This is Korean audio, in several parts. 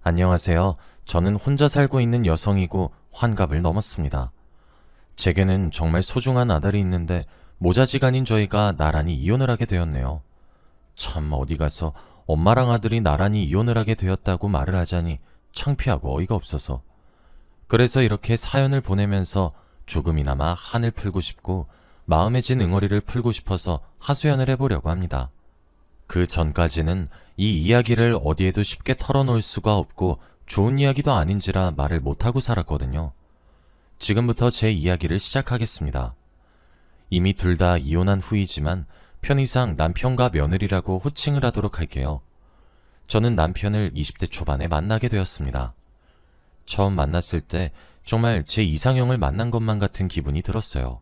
안녕하세요. 저는 혼자 살고 있는 여성이고 환갑을 넘었습니다. 제게는 정말 소중한 아들이 있는데 모자지간인 저희가 나란히 이혼을 하게 되었네요. 참 어디 가서 엄마랑 아들이 나란히 이혼을 하게 되었다고 말을 하자니 창피하고 어이가 없어서. 그래서 이렇게 사연을 보내면서 조금이나마 한을 풀고 싶고 마음에 진 응어리를 풀고 싶어서 하소연을 해보려고 합니다. 그 전까지는 이 이야기를 어디에도 쉽게 털어놓을 수가 없고 좋은 이야기도 아닌지라 말을 못하고 살았거든요. 지금부터 제 이야기를 시작하겠습니다. 이미 둘 다 이혼한 후이지만 편의상 남편과 며느리라고 호칭을 하도록 할게요. 저는 남편을 20대 초반에 만나게 되었습니다. 처음 만났을 때 정말 제 이상형을 만난 것만 같은 기분이 들었어요.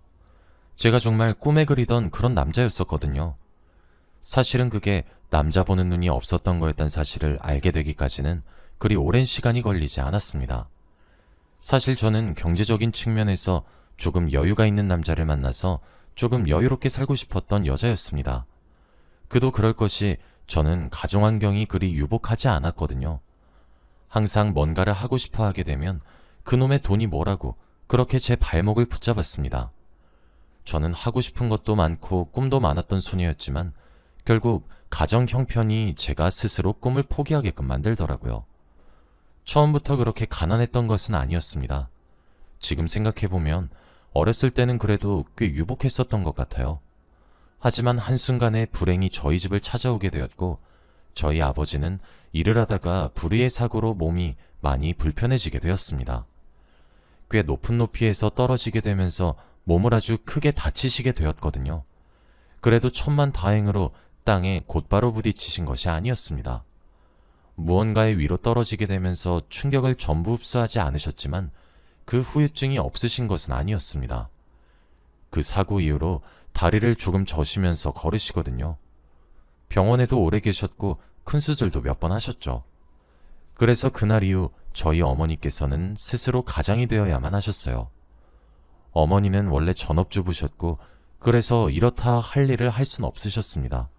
제가 정말 꿈에 그리던 그런 남자였었거든요. 사실은 그게 남자 보는 눈이 없었던 거였단 사실을 알게 되기까지는 그리 오랜 시간이 걸리지 않았습니다. 사실 저는 경제적인 측면에서 조금 여유가 있는 남자를 만나서 조금 여유롭게 살고 싶었던 여자였습니다. 그도 그럴 것이 저는 가정 환경이 그리 유복하지 않았거든요. 항상 뭔가를 하고 싶어 하게 되면 그놈의 돈이 뭐라고 그렇게 제 발목을 붙잡았습니다. 저는 하고 싶은 것도 많고 꿈도 많았던 소녀였지만 결국 가정 형편이 제가 스스로 꿈을 포기하게끔 만들더라고요. 처음부터 그렇게 가난했던 것은 아니었습니다. 지금 생각해보면 어렸을 때는 그래도 꽤 유복했었던 것 같아요. 하지만 한순간에 불행이 저희 집을 찾아오게 되었고 저희 아버지는 일을 하다가 불의의 사고로 몸이 많이 불편해지게 되었습니다. 꽤 높은 높이에서 떨어지게 되면서 몸을 아주 크게 다치시게 되었거든요. 그래도 천만다행으로 땅에 곧바로 부딪히신 것이 아니었습니다. 무언가의 위로 떨어지게 되면서 충격을 전부 흡수하지 않으셨지만 그 후유증이 없으신 것은 아니었습니다. 그 사고 이후로 다리를 조금 저시면서 걸으시거든요. 병원에도 오래 계셨고 큰 수술도 몇 번 하셨죠. 그래서 그날 이후 저희 어머니께서는 스스로 가장이 되어야만 하셨어요. 어머니는 원래 전업주부셨고 그래서 이렇다 할 일을 할 순 없으셨습니다.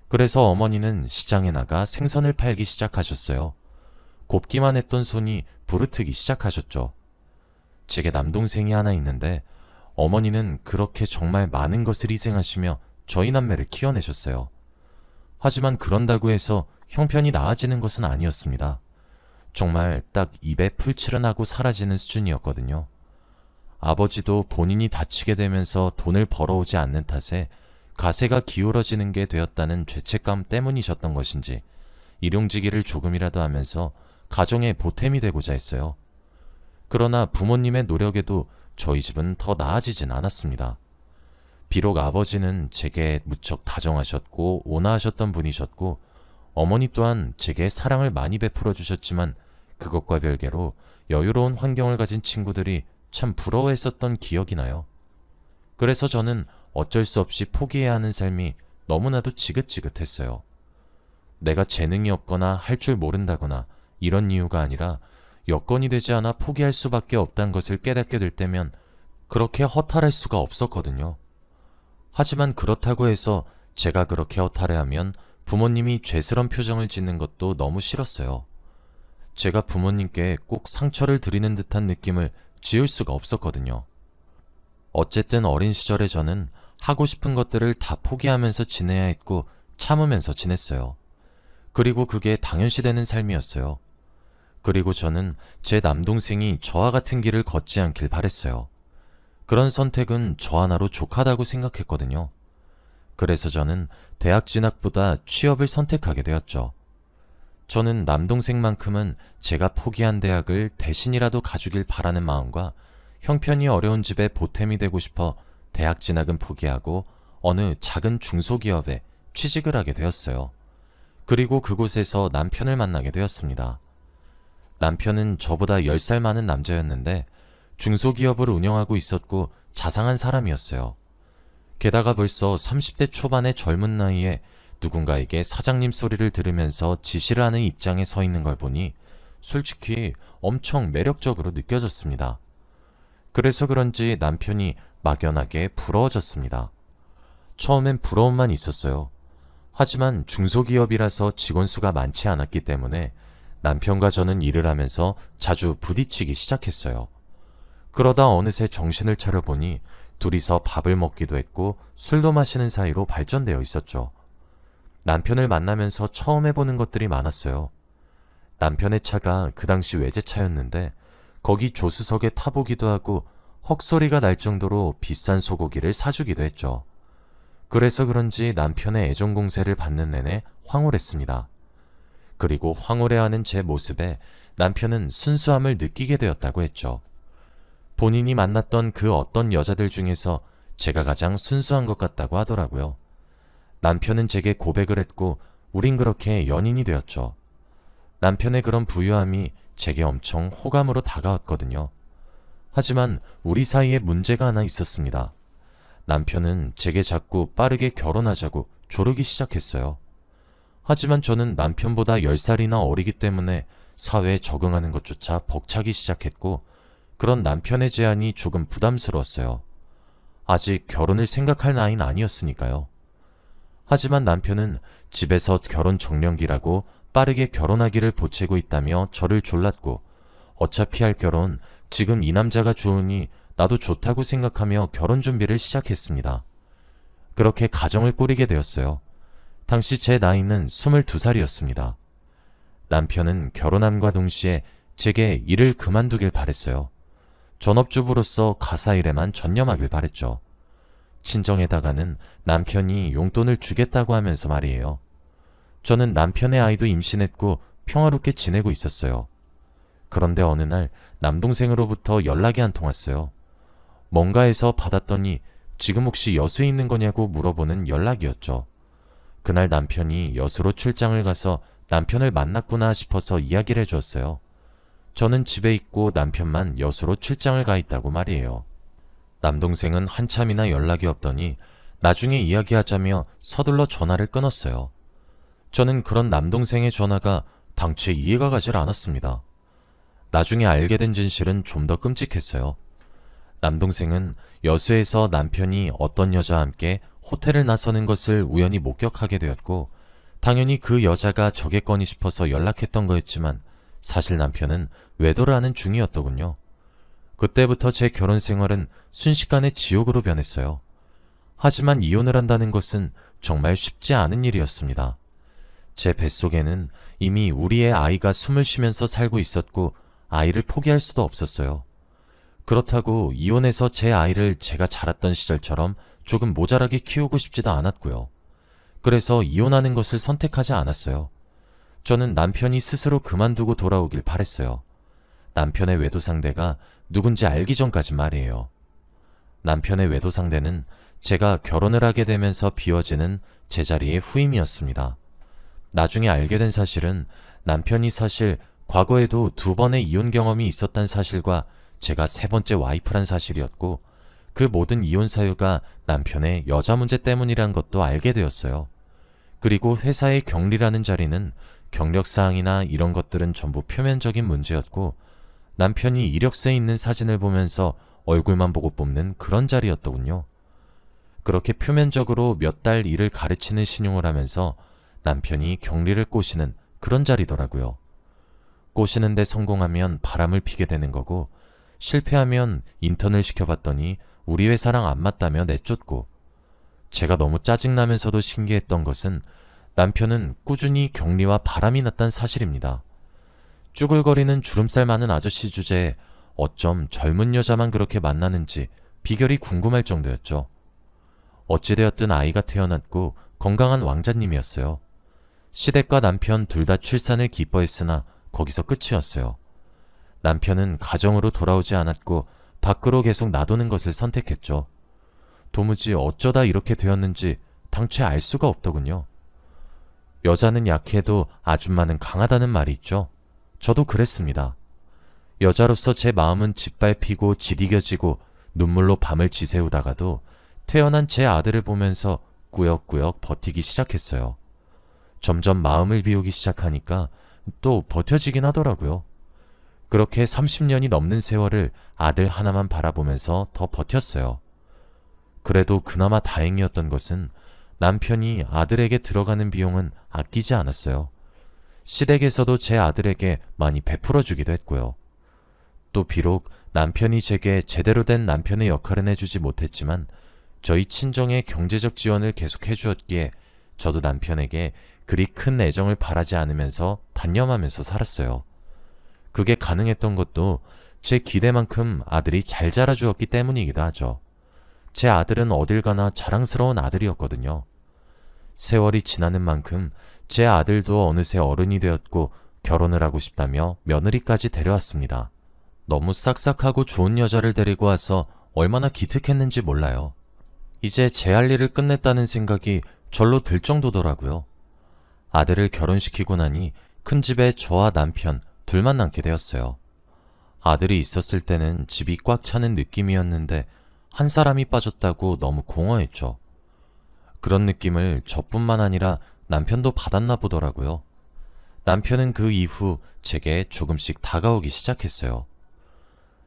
그래서 어머니는 시장에 나가 생선을 팔기 시작하셨어요. 곱기만 했던 손이 부르트기 시작하셨죠. 제게 남동생이 하나 있는데 어머니는 그렇게 정말 많은 것을 희생하시며 저희 남매를 키워내셨어요. 하지만 그런다고 해서 형편이 나아지는 것은 아니었습니다. 정말 딱 입에 풀칠을 하고 사라지는 수준이었거든요. 아버지도 본인이 다치게 되면서 돈을 벌어오지 않는 탓에 가세가 기울어지는 게 되었다는 죄책감 때문이셨던 것인지 일용직일을 조금이라도 하면서 가정의 보탬이 되고자 했어요. 그러나 부모님의 노력에도 저희 집은 더 나아지진 않았습니다. 비록 아버지는 제게 무척 다정하셨고 온화하셨던 분이셨고 어머니 또한 제게 사랑을 많이 베풀어 주셨지만 그것과 별개로 여유로운 환경을 가진 친구들이 참 부러워했었던 기억이 나요. 그래서 저는 어쩔 수 없이 포기해야 하는 삶이 너무나도 지긋지긋했어요. 내가 재능이 없거나 할 줄 모른다거나 이런 이유가 아니라 여건이 되지 않아 포기할 수밖에 없다는 것을 깨닫게 될 때면 그렇게 허탈할 수가 없었거든요. 하지만 그렇다고 해서 제가 그렇게 허탈해하면 부모님이 죄스런 표정을 짓는 것도 너무 싫었어요. 제가 부모님께 꼭 상처를 드리는 듯한 느낌을 지울 수가 없었거든요. 어쨌든 어린 시절에 저는 하고 싶은 것들을 다 포기하면서 지내야 했고 참으면서 지냈어요. 그리고 그게 당연시되는 삶이었어요. 그리고 저는 제 남동생이 저와 같은 길을 걷지 않길 바랬어요. 그런 선택은 저 하나로 족하다고 생각했거든요. 그래서 저는 대학 진학보다 취업을 선택하게 되었죠. 저는 남동생만큼은 제가 포기한 대학을 대신이라도 가주길 바라는 마음과 형편이 어려운 집에 보탬이 되고 싶어 대학 진학은 포기하고 어느 작은 중소기업에 취직을 하게 되었어요. 그리고 그곳에서 남편을 만나게 되었습니다. 남편은 저보다 10살 많은 남자였는데 중소기업을 운영하고 있었고 자상한 사람이었어요. 게다가 벌써 30대 초반의 젊은 나이에 누군가에게 사장님 소리를 들으면서 지시를 하는 입장에 서 있는 걸 보니 솔직히 엄청 매력적으로 느껴졌습니다. 그래서 그런지 남편이 막연하게 부러워졌습니다. 처음엔 부러움만 있었어요. 하지만 중소기업이라서 직원 수가 많지 않았기 때문에 남편과 저는 일을 하면서 자주 부딪히기 시작했어요. 그러다 어느새 정신을 차려보니 둘이서 밥을 먹기도 했고 술도 마시는 사이로 발전되어 있었죠. 남편을 만나면서 처음 해보는 것들이 많았어요. 남편의 차가 그 당시 외제차였는데 거기 조수석에 타보기도 하고 헉소리가 날 정도로 비싼 소고기를 사주기도 했죠. 그래서 그런지 남편의 애정 공세를 받는 내내 황홀했습니다. 그리고 황홀해하는 제 모습에 남편은 순수함을 느끼게 되었다고 했죠. 본인이 만났던 그 어떤 여자들 중에서 제가 가장 순수한 것 같다고 하더라고요. 남편은 제게 고백을 했고 우린 그렇게 연인이 되었죠. 남편의 그런 부유함이 제게 엄청 호감으로 다가왔거든요. 하지만 우리 사이에 문제가 하나 있었습니다. 남편은 제게 자꾸 빠르게 결혼하자고 조르기 시작했어요. 하지만 저는 남편보다 10살이나 어리기 때문에 사회에 적응하는 것조차 벅차기 시작했고 그런 남편의 제안이 조금 부담스러웠어요. 아직 결혼을 생각할 나이는 아니었으니까요. 하지만 남편은 집에서 결혼 정년기라고 빠르게 결혼하기를 보채고 있다며 저를 졸랐고 어차피 할 결혼 지금 이 남자가 좋으니 나도 좋다고 생각하며 결혼 준비를 시작했습니다. 그렇게 가정을 꾸리게 되었어요. 당시 제 나이는 22살이었습니다. 남편은 결혼함과 동시에 제게 일을 그만두길 바랬어요. 전업주부로서 가사일에만 전념하길 바랬죠. 친정에다가는 남편이 용돈을 주겠다고 하면서 말이에요. 저는 남편의 아이도 임신했고 평화롭게 지내고 있었어요. 그런데 어느 날 남동생으로부터 연락이 한 통 왔어요. 뭔가 해서 받았더니 지금 혹시 여수에 있는 거냐고 물어보는 연락이었죠. 그날 남편이 여수로 출장을 가서 남편을 만났구나 싶어서 이야기를 해주었어요. 저는 집에 있고 남편만 여수로 출장을 가 있다고 말이에요. 남동생은 한참이나 연락이 없더니 나중에 이야기하자며 서둘러 전화를 끊었어요. 저는 그런 남동생의 전화가 당최 이해가 가질 않았습니다. 나중에 알게 된 진실은 좀 더 끔찍했어요. 남동생은 여수에서 남편이 어떤 여자와 함께 호텔을 나서는 것을 우연히 목격하게 되었고 당연히 그 여자가 저겠거니 싶어서 연락했던 거였지만 사실 남편은 외도를 하는 중이었더군요. 그때부터 제 결혼 생활은 순식간에 지옥으로 변했어요. 하지만 이혼을 한다는 것은 정말 쉽지 않은 일이었습니다. 제 뱃속에는 이미 우리의 아이가 숨을 쉬면서 살고 있었고 아이를 포기할 수도 없었어요. 그렇다고 이혼해서 제 아이를 제가 자랐던 시절처럼 조금 모자라게 키우고 싶지도 않았고요. 그래서 이혼하는 것을 선택하지 않았어요. 저는 남편이 스스로 그만두고 돌아오길 바랬어요. 남편의 외도 상대가 누군지 알기 전까지 말이에요. 남편의 외도 상대는 제가 결혼을 하게 되면서 비워지는 제자리의 후임이었습니다. 나중에 알게 된 사실은 남편이 사실 과거에도 2번의 이혼 경험이 있었다는 사실과 제가 3번째 와이프란 사실이었고 그 모든 이혼 사유가 남편의 여자 문제 때문이란 것도 알게 되었어요. 그리고 회사의 격리라는 자리는 경력사항이나 이런 것들은 전부 표면적인 문제였고 남편이 이력서에 있는 사진을 보면서 얼굴만 보고 뽑는 그런 자리였더군요. 그렇게 표면적으로 몇 달 일을 가르치는 신용을 하면서 남편이 격리를 꼬시는 그런 자리더라고요. 꼬시는데 성공하면 바람을 피게 되는 거고 실패하면 인턴을 시켜봤더니 우리 회사랑 안 맞다며 내쫓고 제가 너무 짜증나면서도 신기했던 것은 남편은 꾸준히 격리와 바람이 났다는 사실입니다. 쭈글거리는 주름살 많은 아저씨 주제에 어쩜 젊은 여자만 그렇게 만나는지 비결이 궁금할 정도였죠. 어찌되었든 아이가 태어났고 건강한 왕자님이었어요. 시댁과 남편 둘 다 출산을 기뻐했으나 거기서 끝이었어요. 남편은 가정으로 돌아오지 않았고 밖으로 계속 놔두는 것을 선택했죠. 도무지 어쩌다 이렇게 되었는지 당최 알 수가 없더군요. 여자는 약해도 아줌마는 강하다는 말이 있죠. 저도 그랬습니다. 여자로서 제 마음은 짓밟히고 지디겨지고 눈물로 밤을 지새우다가도 태어난 제 아들을 보면서 꾸역꾸역 버티기 시작했어요. 점점 마음을 비우기 시작하니까 또 버텨지긴 하더라고요. 그렇게 30년이 넘는 세월을 아들 하나만 바라보면서 더 버텼어요. 그래도 그나마 다행이었던 것은 남편이 아들에게 들어가는 비용은 아끼지 않았어요. 시댁에서도 제 아들에게 많이 베풀어 주기도 했고요. 또 비록 남편이 제게 제대로 된 남편의 역할은 해주지 못했지만 저희 친정의 경제적 지원을 계속 해주었기에 저도 남편에게 그리 큰 애정을 바라지 않으면서 단념하면서 살았어요. 그게 가능했던 것도 제 기대만큼 아들이 잘 자라주었기 때문이기도 하죠. 제 아들은 어딜 가나 자랑스러운 아들이었거든요. 세월이 지나는 만큼 제 아들도 어느새 어른이 되었고 결혼을 하고 싶다며 며느리까지 데려왔습니다. 너무 싹싹하고 좋은 여자를 데리고 와서 얼마나 기특했는지 몰라요. 이제 제 할 일을 끝냈다는 생각이 절로 들 정도더라고요. 아들을 결혼시키고 나니 큰 집에 저와 남편 둘만 남게 되었어요. 아들이 있었을 때는 집이 꽉 차는 느낌이었는데 한 사람이 빠졌다고 너무 공허했죠. 그런 느낌을 저뿐만 아니라 남편도 받았나 보더라고요. 남편은 그 이후 제게 조금씩 다가오기 시작했어요.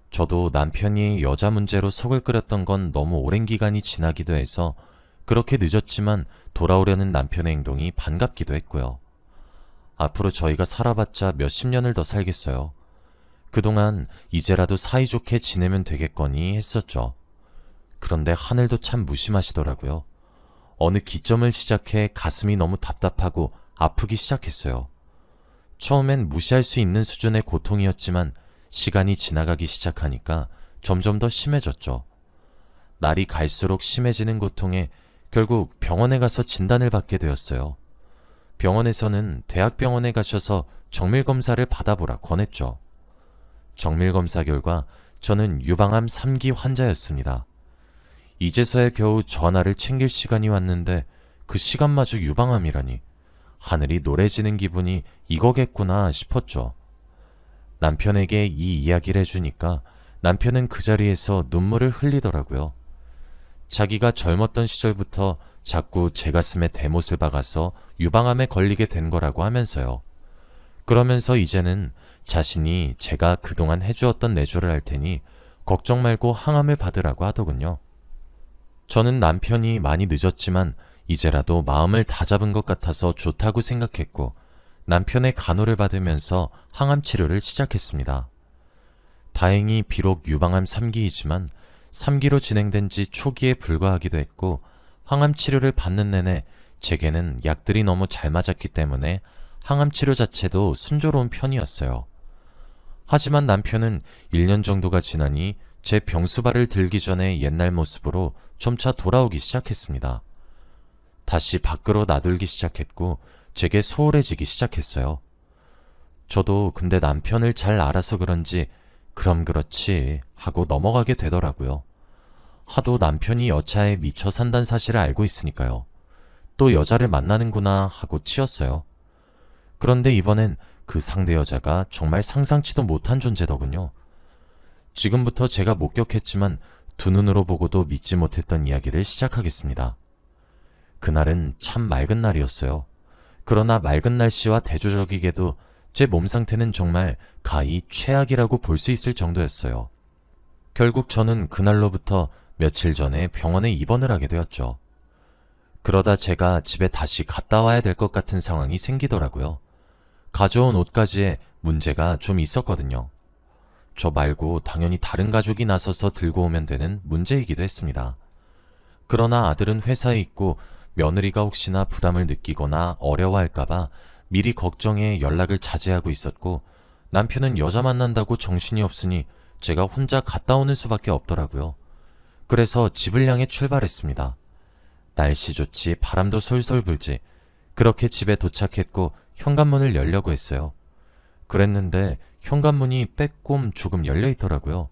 저도 남편이 여자 문제로 속을 끓였던 건 너무 오랜 기간이 지나기도 해서 그렇게 늦었지만 돌아오려는 남편의 행동이 반갑기도 했고요. 앞으로 저희가 살아봤자 몇십 년을 더 살겠어요. 그동안 이제라도 사이좋게 지내면 되겠거니 했었죠. 그런데 하늘도 참 무심하시더라고요. 어느 기점을 시작해 가슴이 너무 답답하고 아프기 시작했어요. 처음엔 무시할 수 있는 수준의 고통이었지만 시간이 지나가기 시작하니까 점점 더 심해졌죠. 날이 갈수록 심해지는 고통에 결국 병원에 가서 진단을 받게 되었어요. 병원에서는 대학병원에 가셔서 정밀검사를 받아보라 권했죠. 정밀검사 결과 저는 유방암 3기 환자였습니다. 이제서야 겨우 전화를 챙길 시간이 왔는데 그 시간마저 유방암이라니 하늘이 노래지는 기분이 이거겠구나 싶었죠. 남편에게 이 이야기를 해주니까 남편은 그 자리에서 눈물을 흘리더라고요. 자기가 젊었던 시절부터 자꾸 제 가슴에 대못을 박아서 유방암에 걸리게 된 거라고 하면서요. 그러면서 이제는 자신이 제가 그동안 해주었던 내조를 할 테니 걱정 말고 항암을 받으라고 하더군요. 저는 남편이 많이 늦었지만 이제라도 마음을 다잡은 것 같아서 좋다고 생각했고 남편의 간호를 받으면서 항암 치료를 시작했습니다. 다행히 비록 유방암 3기이지만 3기로 진행된 지 초기에 불과하기도 했고 항암 치료를 받는 내내 제게는 약들이 너무 잘 맞았기 때문에 항암 치료 자체도 순조로운 편이었어요. 하지만 남편은 1년 정도가 지나니 제 병수발을 들기 전에 옛날 모습으로 점차 돌아오기 시작했습니다. 다시 밖으로 나돌기 시작했고 제게 소홀해지기 시작했어요. 저도 근데 남편을 잘 알아서 그런지 그럼 그렇지 하고 넘어가게 되더라고요. 하도 남편이 여차에 미쳐 산다는 사실을 알고 있으니까요. 또 여자를 만나는구나 하고 치였어요. 그런데 이번엔 그 상대 여자가 정말 상상치도 못한 존재더군요. 지금부터 제가 목격했지만 두 눈으로 보고도 믿지 못했던 이야기를 시작하겠습니다. 그날은 참 맑은 날이었어요. 그러나 맑은 날씨와 대조적이게도 제 몸 상태는 정말 가히 최악이라고 볼 수 있을 정도였어요. 결국 저는 그날로부터 며칠 전에 병원에 입원을 하게 되었죠. 그러다 제가 집에 다시 갔다 와야 될 것 같은 상황이 생기더라고요. 가져온 옷가지에 문제가 좀 있었거든요. 저 말고 당연히 다른 가족이 나서서 들고 오면 되는 문제이기도 했습니다. 그러나 아들은 회사에 있고 며느리가 혹시나 부담을 느끼거나 어려워할까봐 미리 걱정해 연락을 자제하고 있었고 남편은 여자 만난다고 정신이 없으니 제가 혼자 갔다 오는 수밖에 없더라고요. 그래서 집을 향해 출발했습니다. 날씨 좋지 바람도 솔솔 불지 그렇게 집에 도착했고 현관문을 열려고 했어요. 그랬는데 현관문이 빼꼼 조금 열려 있더라고요.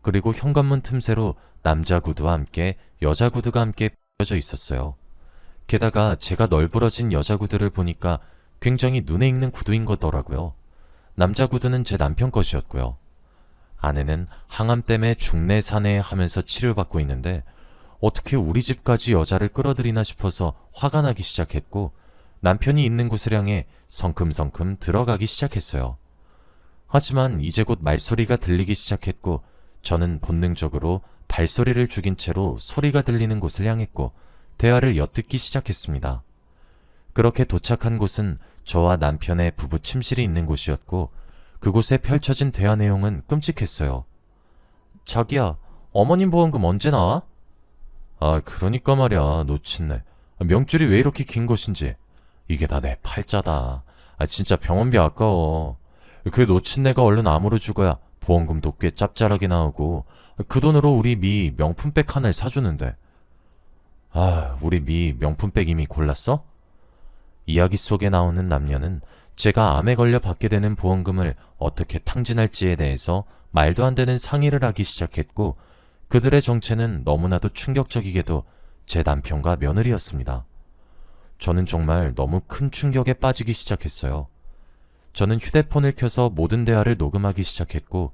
그리고 현관문 틈새로 남자 구두와 함께 여자 구두가 함께 펴져 있었어요. 게다가 제가 널브러진 여자 구두를 보니까 굉장히 눈에 익는 구두인 거더라고요. 남자 구두는 제 남편 것이었고요. 아내는 항암 때문에 중내산해 하면서 치료받고 있는데 어떻게 우리 집까지 여자를 끌어들이나 싶어서 화가 나기 시작했고 남편이 있는 곳을 향해 성큼성큼 들어가기 시작했어요. 하지만 이제 곧 말소리가 들리기 시작했고 저는 본능적으로 발소리를 죽인 채로 소리가 들리는 곳을 향했고 대화를 엿듣기 시작했습니다. 그렇게 도착한 곳은 저와 남편의 부부 침실이 있는 곳이었고 그곳에 펼쳐진 대화 내용은 끔찍했어요. 자기야, 어머님 보험금 언제 나와? 아, 그러니까 말이야, 놓친네. 명줄이 왜 이렇게 긴 것인지. 이게 다 내 팔자다. 아, 진짜 병원비 아까워. 그 놓친네가 얼른 암으로 죽어야 보험금도 꽤 짭짤하게 나오고 그 돈으로 우리 미 명품백 하나를 사주는데. 아, 우리 미 명품백 이미 골랐어? 이야기 속에 나오는 남녀는 제가 암에 걸려 받게 되는 보험금을 어떻게 탕진할지에 대해서 말도 안 되는 상의를 하기 시작했고 그들의 정체는 너무나도 충격적이게도 제 남편과 며느리였습니다. 저는 정말 너무 큰 충격에 빠지기 시작했어요. 저는 휴대폰을 켜서 모든 대화를 녹음하기 시작했고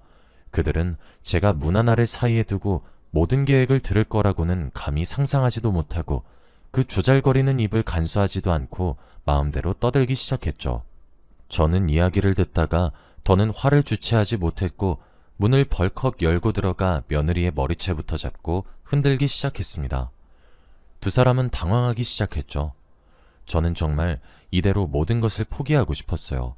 그들은 제가 문 하나를 사이에 두고 모든 계획을 들을 거라고는 감히 상상하지도 못하고 그 조잘거리는 입을 간수하지도 않고 마음대로 떠들기 시작했죠. 저는 이야기를 듣다가 더는 화를 주체하지 못했고 문을 벌컥 열고 들어가 며느리의 머리채부터 잡고 흔들기 시작했습니다. 두 사람은 당황하기 시작했죠. 저는 정말 이대로 모든 것을 포기하고 싶었어요.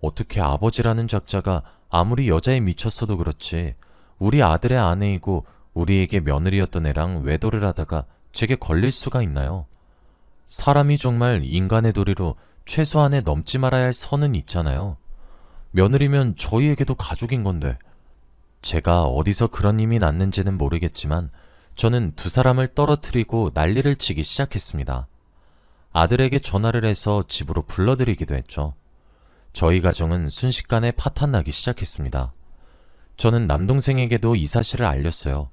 어떻게 아버지라는 작자가 아무리 여자에 미쳤어도 그렇지 우리 아들의 아내이고 우리에게 며느리였던 애랑 외도를 하다가 제게 걸릴 수가 있나요? 사람이 정말 인간의 도리로 최소한에 넘지 말아야 할 선은 있잖아요. 며느리면 저희에게도 가족인 건데. 제가 어디서 그런 힘이 났는지는 모르겠지만 저는 두 사람을 떨어뜨리고 난리를 치기 시작했습니다. 아들에게 전화를 해서 집으로 불러들이기도 했죠. 저희 가정은 순식간에 파탄나기 시작했습니다. 저는 남동생에게도 이 사실을 알렸어요.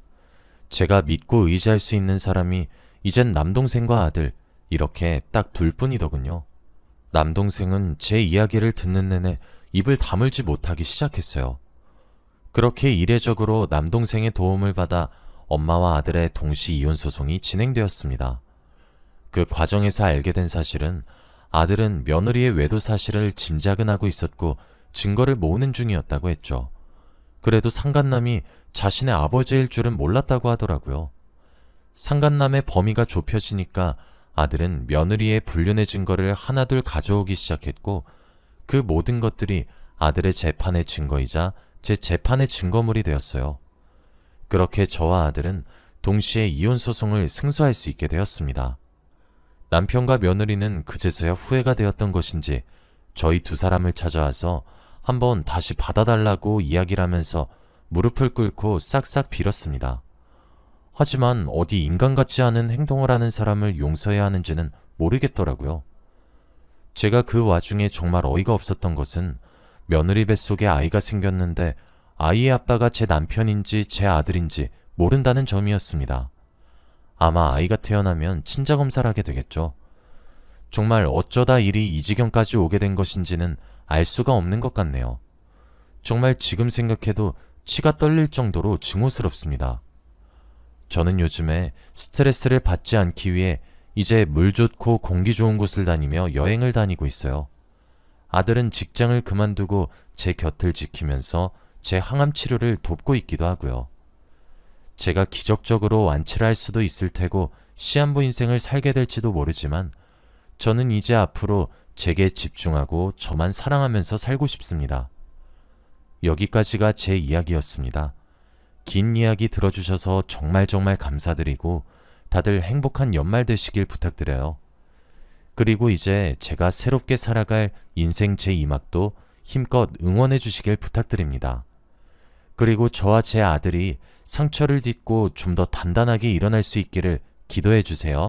제가 믿고 의지할 수 있는 사람이 이젠 남동생과 아들 이렇게 딱 둘뿐이더군요. 남동생은 제 이야기를 듣는 내내 입을 다물지 못하기 시작했어요. 그렇게 이례적으로 남동생의 도움을 받아 엄마와 아들의 동시 이혼 소송이 진행되었습니다. 그 과정에서 알게 된 사실은 아들은 며느리의 외도 사실을 짐작은 하고 있었고 증거를 모으는 중이었다고 했죠. 그래도 상간남이 자신의 아버지일 줄은 몰랐다고 하더라고요. 상간남의 범위가 좁혀지니까 아들은 며느리의 불륜의 증거를 하나둘 가져오기 시작했고 그 모든 것들이 아들의 재판의 증거이자 제 재판의 증거물이 되었어요. 그렇게 저와 아들은 동시에 이혼 소송을 승소할 수 있게 되었습니다. 남편과 며느리는 그제서야 후회가 되었던 것인지 저희 두 사람을 찾아와서 한번 다시 받아달라고 이야기를 하면서 무릎을 꿇고 싹싹 빌었습니다. 하지만 어디 인간 같지 않은 행동을 하는 사람을 용서해야 하는지는 모르겠더라고요. 제가 그 와중에 정말 어이가 없었던 것은 며느리 뱃속에 아이가 생겼는데 아이의 아빠가 제 남편인지 제 아들인지 모른다는 점이었습니다. 아마 아이가 태어나면 친자검사를 하게 되겠죠. 정말 어쩌다 일이 이 지경까지 오게 된 것인지는 알 수가 없는 것 같네요. 정말 지금 생각해도 치가 떨릴 정도로 증오스럽습니다. 저는 요즘에 스트레스를 받지 않기 위해 이제 물 좋고 공기 좋은 곳을 다니며 여행을 다니고 있어요. 아들은 직장을 그만두고 제 곁을 지키면서 제 항암 치료를 돕고 있기도 하고요. 제가 기적적으로 완치를 할 수도 있을 테고 시한부 인생을 살게 될지도 모르지만 저는 이제 앞으로 제게 집중하고 저만 사랑하면서 살고 싶습니다. 여기까지가 제 이야기였습니다. 긴 이야기 들어주셔서 정말 감사드리고 다들 행복한 연말 되시길 부탁드려요. 그리고 이제 제가 새롭게 살아갈 인생 제2막도 힘껏 응원해 주시길 부탁드립니다. 그리고 저와 제 아들이 상처를 딛고 좀 더 단단하게 일어날 수 있기를 기도해 주세요.